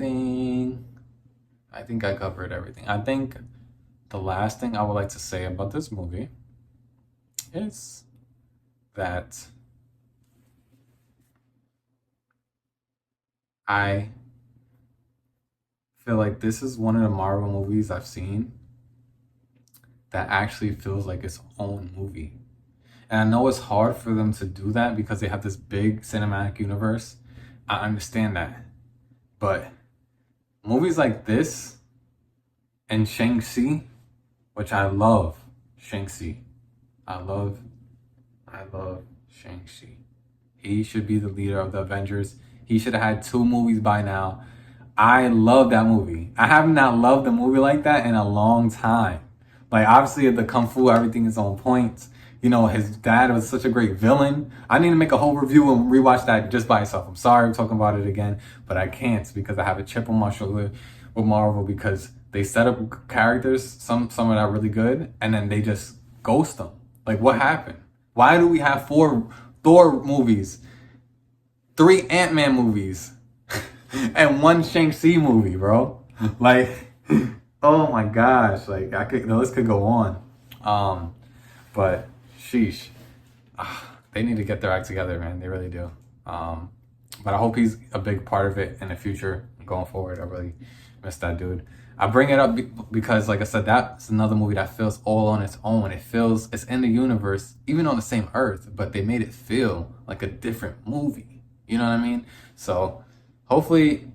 I think I covered everything. I think the last thing I would like to say about this movie is that I feel like this is one of the Marvel movies I've seen that actually feels like its own movie. And I know it's hard for them to do that because they have this big cinematic universe. I understand that. But movies like this and Shang-Chi, which I love Shang-Chi. I love, I love Shang-Chi. He should be the leader of the Avengers. He should have had 2 movies by now. I love that movie. I have not loved a movie like that in a long time. Like, obviously, the kung fu, everything is on point. You know, his dad was such a great villain. I need to make a whole review and rewatch that just by itself. I'm sorry I'm talking about it again, but I can't because I have a chip on my shoulder with Marvel because they set up characters, some of that really good, and then they just ghost them. Like, what happened? Why do we have 4 Thor movies, 3 Ant-Man movies, and 1 Shang-Chi movie, bro? Like, oh my gosh, like the list could go on. But sheesh, they need to get their act together, man. They really do. But I hope he's a big part of it in the future going forward. I really miss that dude. I bring it up because, like I said, that's another movie that feels all on its own. It feels it's in the universe, even on the same Earth, but they made it feel like a different movie. You know what I mean? So hopefully,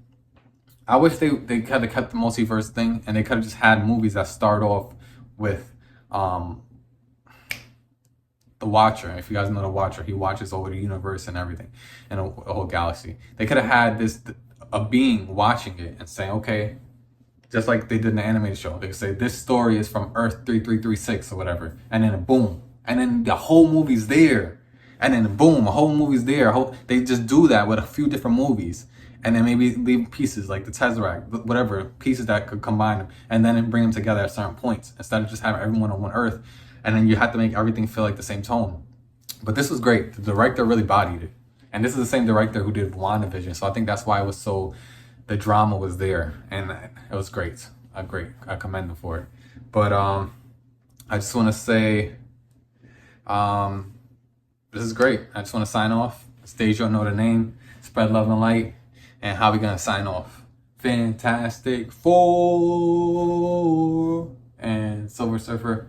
I wish they could have kept the multiverse thing and they could have just had movies that start off with the Watcher. If you guys know the Watcher, he watches over the universe and everything, and a whole galaxy. They could have had a being watching it and saying, okay, just like they did in the animated show. They could say this story is from Earth 3336 or whatever, and then boom, and then the whole movie's there, and then boom, a whole movie's there. They just do that with a few different movies, and then maybe leave pieces like the Tesseract, whatever pieces that could combine them, and then bring them together at certain points instead of just having everyone on one Earth, and then you have to make everything feel like the same tone. But this was great. The director really bodied it, and this is the same director who did WandaVision, so I think that's why it was so. The drama was there, and it was great. I commend them for it. But I just want to say, this is great. I just want to sign off. Stage, you know the name. Spread love and light. And how we gonna sign off? Fantastic Four and Silver Surfer.